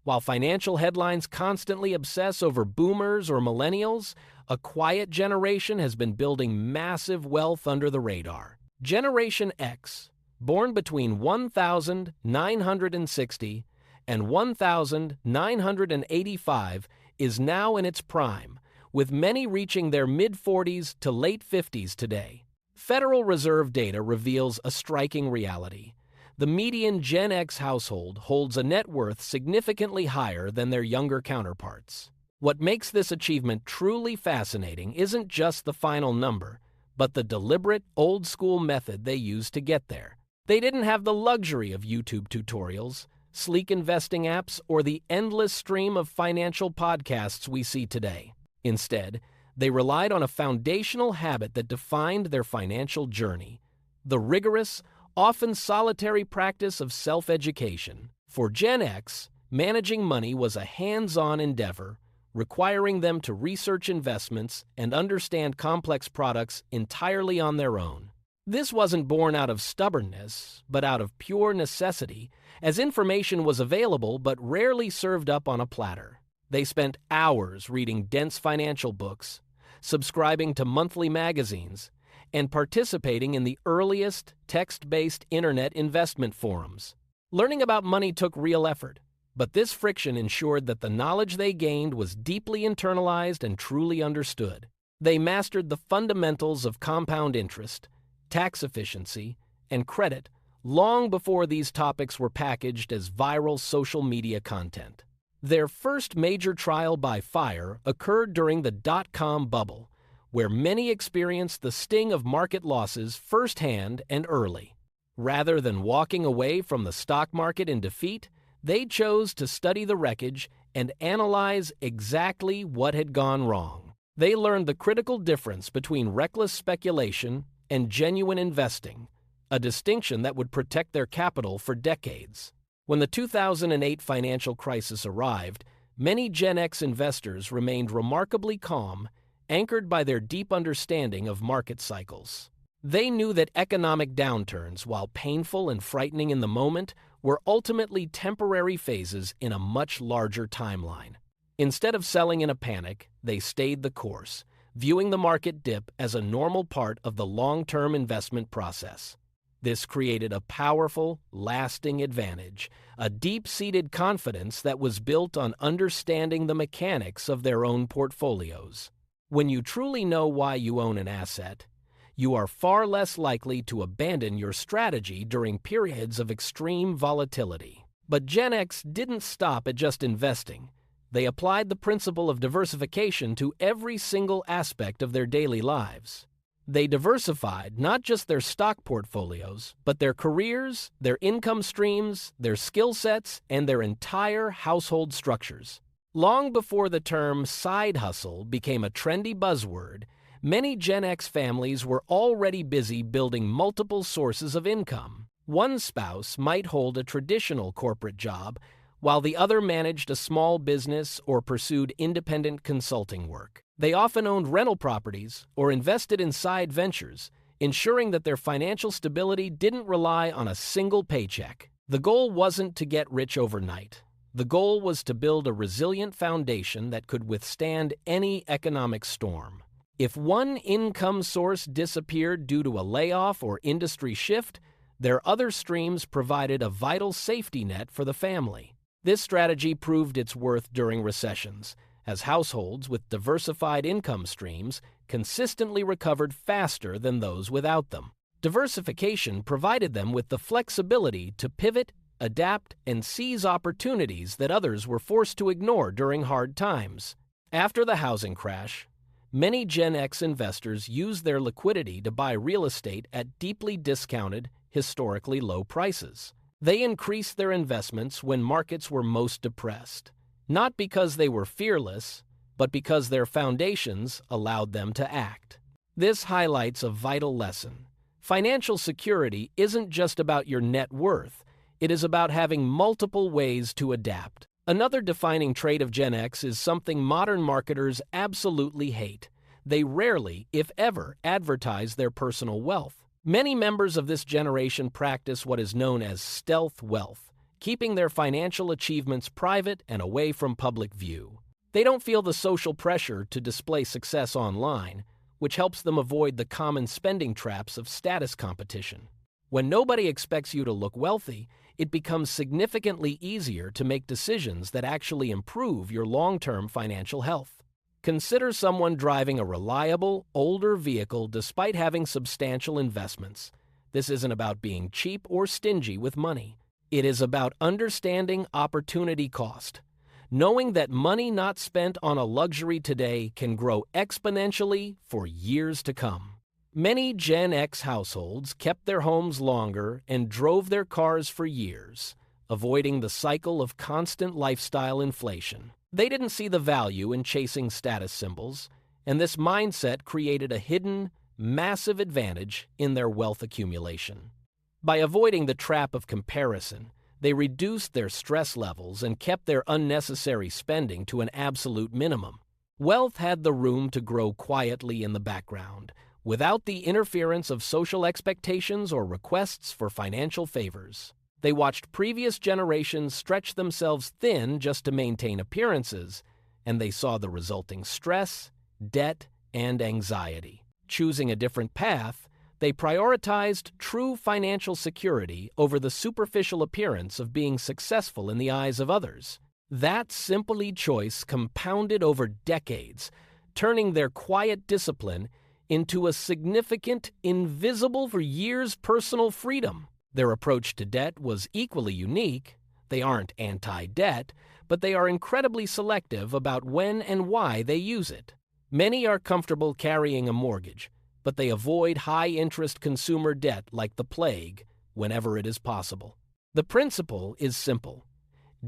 While financial headlines constantly obsess over boomers or millennials, a quiet generation has been building massive wealth under the radar. Generation X, born between 1960 and 1985, is now in its prime, with many reaching their mid-40s to late 50s today. Federal Reserve data reveals a striking reality. The median Gen X household holds a net worth significantly higher than their younger counterparts. What makes this achievement truly fascinating isn't just the final number, but the deliberate, old-school method they used to get there. They didn't have the luxury of YouTube tutorials, sleek investing apps, or the endless stream of financial podcasts we see today. Instead, they relied on a foundational habit that defined their financial journey: the rigorous, often solitary practice of self-education. For Gen X, managing money was a hands-on endeavor, requiring them to research investments and understand complex products entirely on their own. This wasn't born out of stubbornness, but out of pure necessity, as information was available but rarely served up on a platter. They spent hours reading dense financial books, subscribing to monthly magazines, and participating in the earliest text-based internet investment forums. Learning about money took real effort, but this friction ensured that the knowledge they gained was deeply internalized and truly understood. They mastered the fundamentals of compound interest, tax efficiency, and credit long before these topics were packaged as viral social media content. Their first major trial by fire occurred during the dot-com bubble, where many experienced the sting of market losses firsthand and early. Rather than walking away from the stock market in defeat, they chose to study the wreckage and analyze exactly what had gone wrong. They learned the critical difference between reckless speculation and genuine investing, a distinction that would protect their capital for decades. When the 2008 financial crisis arrived, many Gen X investors remained remarkably calm, anchored by their deep understanding of market cycles. They knew that economic downturns, while painful and frightening in the moment, were ultimately temporary phases in a much larger timeline. Instead of selling in a panic, they stayed the course, viewing the market dip as a normal part of the long-term investment process. This created a powerful, lasting advantage, a deep-seated confidence that was built on understanding the mechanics of their own portfolios. When you truly know why you own an asset, you are far less likely to abandon your strategy during periods of extreme volatility. But Gen X didn't stop at just investing. They applied the principle of diversification to every single aspect of their daily lives. They diversified not just their stock portfolios, but their careers, their income streams, their skill sets, and their entire household structures. Long before the term side hustle became a trendy buzzword, many Gen X families were already busy building multiple sources of income. One spouse might hold a traditional corporate job, while the other managed a small business or pursued independent consulting work. They often owned rental properties or invested in side ventures, ensuring that their financial stability didn't rely on a single paycheck. The goal wasn't to get rich overnight. The goal was to build a resilient foundation that could withstand any economic storm. If one income source disappeared due to a layoff or industry shift, their other streams provided a vital safety net for the family. This strategy proved its worth during recessions, as households with diversified income streams consistently recovered faster than those without them. Diversification provided them with the flexibility to pivot, adapt, and seize opportunities that others were forced to ignore during hard times. After the housing crash, many Gen X investors used their liquidity to buy real estate at deeply discounted, historically low prices. They increased their investments when markets were most depressed, not because they were fearless, but because their foundations allowed them to act. This highlights a vital lesson. Financial security isn't just about your net worth, it is about having multiple ways to adapt. Another defining trait of Gen X is something modern marketers absolutely hate. They rarely, if ever, advertise their personal wealth. Many members of this generation practice what is known as stealth wealth, keeping their financial achievements private and away from public view. They don't feel the social pressure to display success online, which helps them avoid the common spending traps of status competition. When nobody expects you to look wealthy, it becomes significantly easier to make decisions that actually improve your long-term financial health. Consider someone driving a reliable, older vehicle despite having substantial investments. This isn't about being cheap or stingy with money. It is about understanding opportunity cost, knowing that money not spent on a luxury today can grow exponentially for years to come. Many Gen X households kept their homes longer and drove their cars for years, avoiding the cycle of constant lifestyle inflation. They didn't see the value in chasing status symbols, and this mindset created a hidden, massive advantage in their wealth accumulation. By avoiding the trap of comparison, they reduced their stress levels and kept their unnecessary spending to an absolute minimum. Wealth had the room to grow quietly in the background, without the interference of social expectations or requests for financial favors. They watched previous generations stretch themselves thin just to maintain appearances, and they saw the resulting stress, debt, and anxiety. Choosing a different path, they prioritized true financial security over the superficial appearance of being successful in the eyes of others. That simple choice compounded over decades, turning their quiet discipline into a significant, invisible for years personal freedom. Their approach to debt was equally unique. They aren't anti-debt, but they are incredibly selective about when and why they use it. Many are comfortable carrying a mortgage, but they avoid high-interest consumer debt like the plague whenever it is possible. The principle is simple.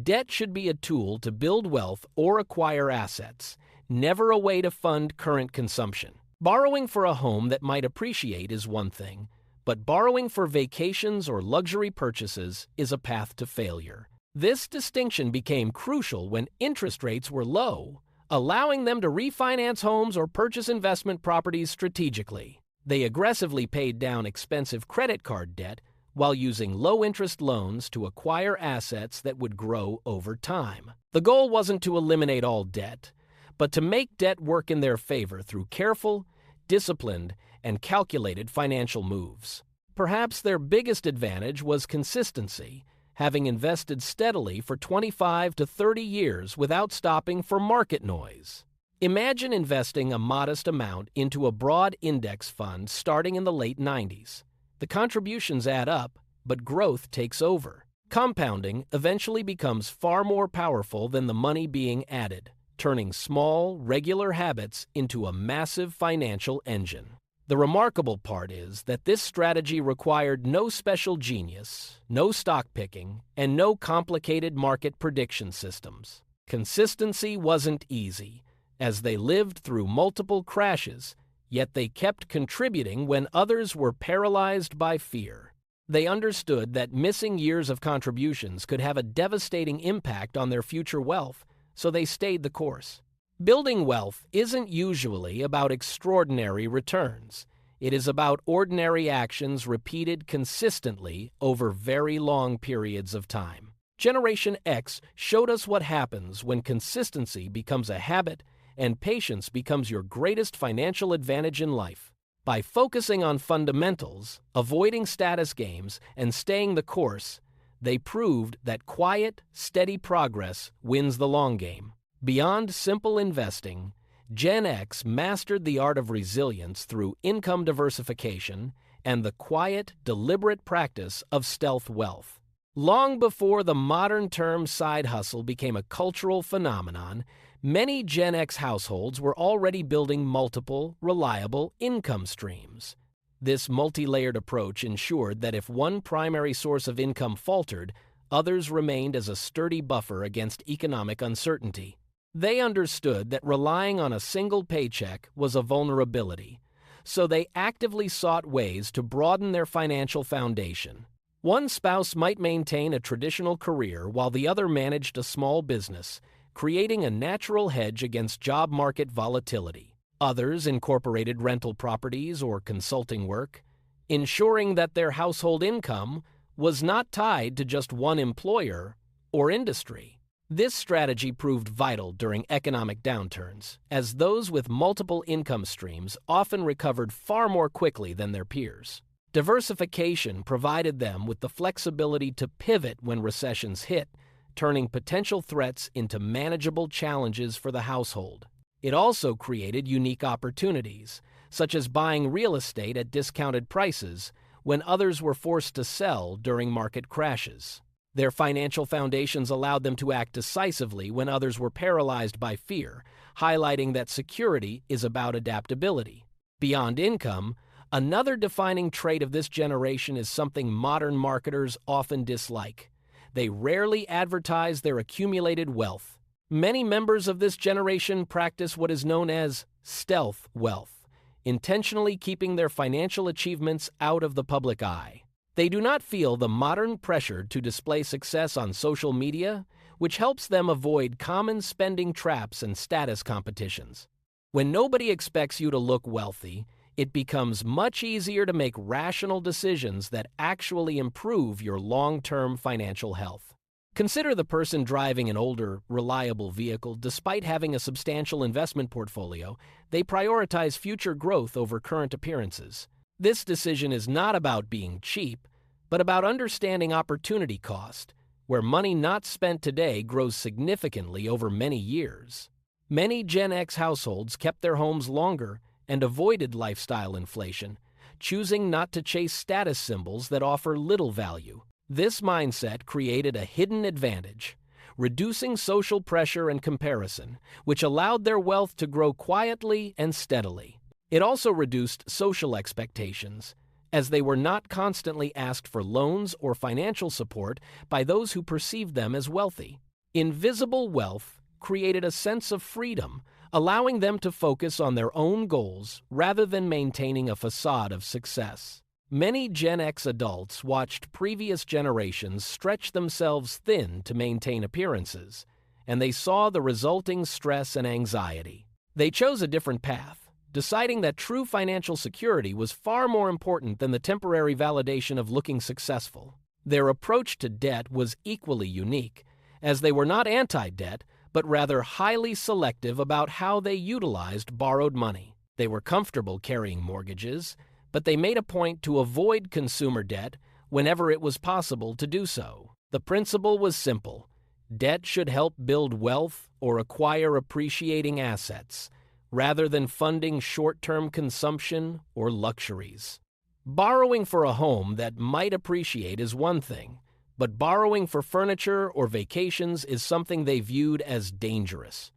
Debt should be a tool to build wealth or acquire assets, never a way to fund current consumption. Borrowing for a home that might appreciate is one thing, but borrowing for vacations or luxury purchases is a path to failure. This distinction became crucial when interest rates were low, allowing them to refinance homes or purchase investment properties strategically. They aggressively paid down expensive credit card debt while using low-interest loans to acquire assets that would grow over time. The goal wasn't to eliminate all debt, but to make debt work in their favor through careful, disciplined, and calculated financial moves. Perhaps their biggest advantage was consistency, having invested steadily for 25 to 30 years without stopping for market noise. Imagine investing a modest amount into a broad index fund starting in the late 90s. The contributions add up, but growth takes over. Compounding eventually becomes far more powerful than the money being added, turning small, regular habits into a massive financial engine. The remarkable part is that this strategy required no special genius, no stock picking, and no complicated market prediction systems. Consistency wasn't easy, as they lived through multiple crashes, yet they kept contributing when others were paralyzed by fear. They understood that missing years of contributions could have a devastating impact on their future wealth, so they stayed the course. Building wealth isn't usually about extraordinary returns. It is about ordinary actions repeated consistently over very long periods of time. Generation X showed us what happens when consistency becomes a habit and patience becomes your greatest financial advantage in life. By focusing on fundamentals, avoiding status games, and staying the course, they proved that quiet, steady progress wins the long game. Beyond simple investing, Gen X mastered the art of resilience through income diversification and the quiet, deliberate practice of stealth wealth. Long before the modern term side hustle became a cultural phenomenon, many Gen X households were already building multiple, reliable income streams. This multi-layered approach ensured that if one primary source of income faltered, others remained as a sturdy buffer against economic uncertainty. They understood that relying on a single paycheck was a vulnerability, so they actively sought ways to broaden their financial foundation. One spouse might maintain a traditional career while the other managed a small business, creating a natural hedge against job market volatility. Others incorporated rental properties or consulting work, ensuring that their household income was not tied to just one employer or industry. This strategy proved vital during economic downturns, as those with multiple income streams often recovered far more quickly than their peers. Diversification provided them with the flexibility to pivot when recessions hit, turning potential threats into manageable challenges for the household. It also created unique opportunities, such as buying real estate at discounted prices when others were forced to sell during market crashes. Their financial foundations allowed them to act decisively when others were paralyzed by fear, highlighting that security is about adaptability. Beyond income, another defining trait of this generation is something modern marketers often dislike. They rarely advertise their accumulated wealth. Many members of this generation practice what is known as stealth wealth, intentionally keeping their financial achievements out of the public eye. They do not feel the modern pressure to display success on social media, which helps them avoid common spending traps and status competitions. When nobody expects you to look wealthy, it becomes much easier to make rational decisions that actually improve your long-term financial health. Consider the person driving an older, reliable vehicle. Despite having a substantial investment portfolio, they prioritize future growth over current appearances. This decision is not about being cheap, but about understanding opportunity cost, where money not spent today grows significantly over many years. Many Gen X households kept their homes longer and avoided lifestyle inflation, choosing not to chase status symbols that offer little value. This mindset created a hidden advantage, reducing social pressure and comparison, which allowed their wealth to grow quietly and steadily. It also reduced social expectations, as they were not constantly asked for loans or financial support by those who perceived them as wealthy. Invisible wealth created a sense of freedom, allowing them to focus on their own goals rather than maintaining a facade of success. Many Gen X adults watched previous generations stretch themselves thin to maintain appearances, and they saw the resulting stress and anxiety. They chose a different path, deciding that true financial security was far more important than the temporary validation of looking successful. Their approach to debt was equally unique, as they were not anti-debt, but rather highly selective about how they utilized borrowed money. They were comfortable carrying mortgages, but they made a point to avoid consumer debt whenever it was possible to do so. The principle was simple: debt should help build wealth or acquire appreciating assets, rather than funding short-term consumption or luxuries. Borrowing for a home that might appreciate is one thing, but borrowing for furniture or vacations is something they viewed as dangerous.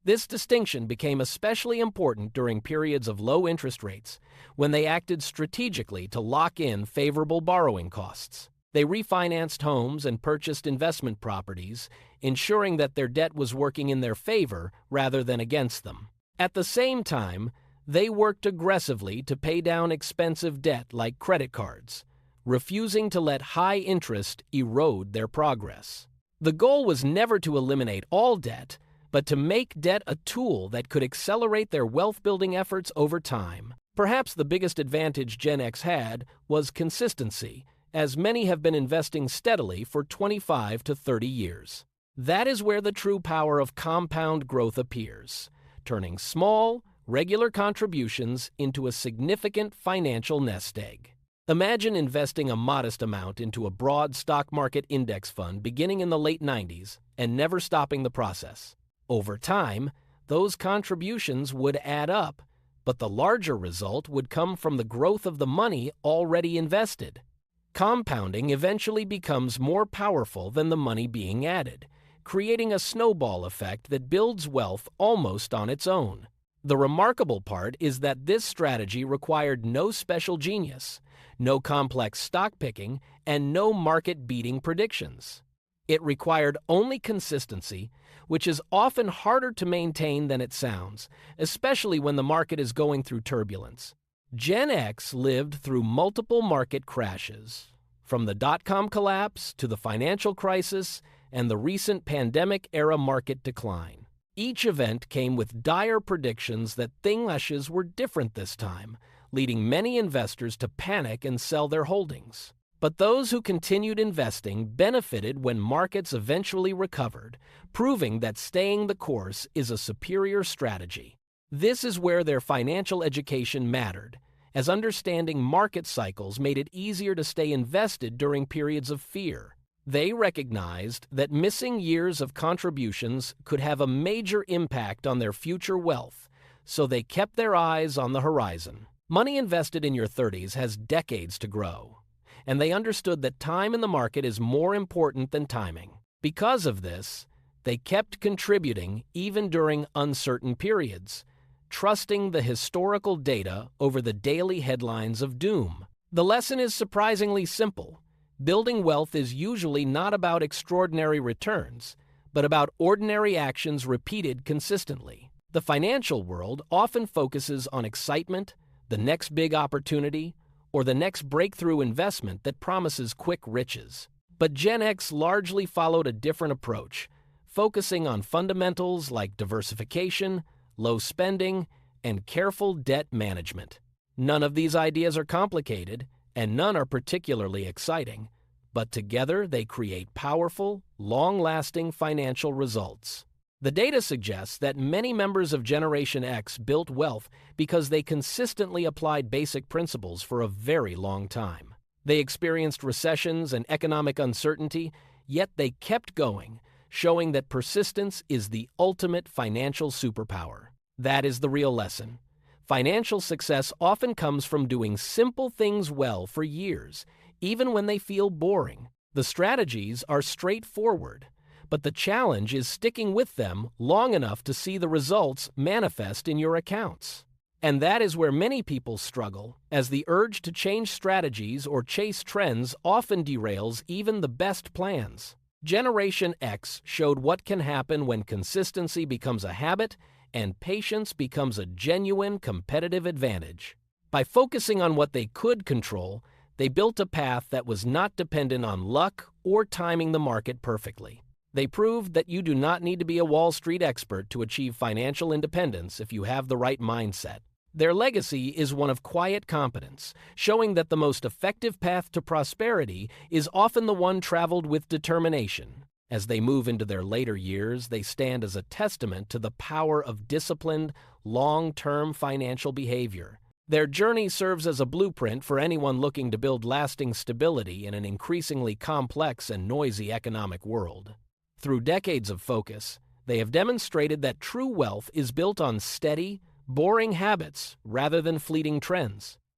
This distinction became especially important during periods of low interest rates, when they acted strategically to lock in favorable borrowing costs. They refinanced homes and purchased investment properties, ensuring that their debt was working in their favor rather than against them. At the same time, they worked aggressively to pay down expensive debt like credit cards, refusing to let high interest erode their progress. The goal was never to eliminate all debt, but to make debt a tool that could accelerate their wealth-building efforts over time. Perhaps the biggest advantage Gen X had was consistency, as many have been investing steadily for 25 to 30 years. That is where the true power of compound growth appears, turning small, regular contributions into a significant financial nest egg. Imagine investing a modest amount into a broad stock market index fund beginning in the late 90s and never stopping the process. Over time, those contributions would add up, but the larger result would come from the growth of the money already invested. Compounding eventually becomes more powerful than the money being added, creating a snowball effect that builds wealth almost on its own. The remarkable part is that this strategy required no special genius, no complex stock picking, and no market-beating predictions. It required only consistency, which is often harder to maintain than it sounds, especially when the market is going through turbulence. Gen X lived through multiple market crashes, from the dot-com collapse to the financial crisis and the recent pandemic-era market decline. Each event came with dire predictions that things were different this time, leading many investors to panic and sell their holdings. But those who continued investing benefited when markets eventually recovered, proving that staying the course is a superior strategy. This is where their financial education mattered, as understanding market cycles made it easier to stay invested during periods of fear. They recognized that missing years of contributions could have a major impact on their future wealth, so they kept their eyes on the horizon. Money invested in your 30s has decades to grow, and they understood that time in the market is more important than timing. Because of this, they kept contributing even during uncertain periods, trusting the historical data over the daily headlines of doom. The lesson is surprisingly simple. Building wealth is usually not about extraordinary returns, but about ordinary actions repeated consistently. The financial world often focuses on excitement, the next big opportunity, or the next breakthrough investment that promises quick riches. But Gen X largely followed a different approach, focusing on fundamentals like diversification, low spending, and careful debt management. None of these ideas are complicated, and none are particularly exciting, but together they create powerful, long-lasting financial results. The data suggests that many members of Generation X built wealth because they consistently applied basic principles for a very long time. They experienced recessions and economic uncertainty, yet they kept going, showing that persistence is the ultimate financial superpower. That is the real lesson. Financial success often comes from doing simple things well for years, even when they feel boring. The strategies are straightforward, but the challenge is sticking with them long enough to see the results manifest in your accounts. And that is where many people struggle, as the urge to change strategies or chase trends often derails even the best plans. Generation X showed what can happen when consistency becomes a habit and patience becomes a genuine competitive advantage. By focusing on what they could control, they built a path that was not dependent on luck or timing the market perfectly. They proved that you do not need to be a Wall Street expert to achieve financial independence if you have the right mindset. Their legacy is one of quiet competence, showing that the most effective path to prosperity is often the one traveled with determination. As they move into their later years, they stand as a testament to the power of disciplined, long-term financial behavior. Their journey serves as a blueprint for anyone looking to build lasting stability in an increasingly complex and noisy economic world. Through decades of focus, they have demonstrated that true wealth is built on steady, boring habits rather than fleeting trends.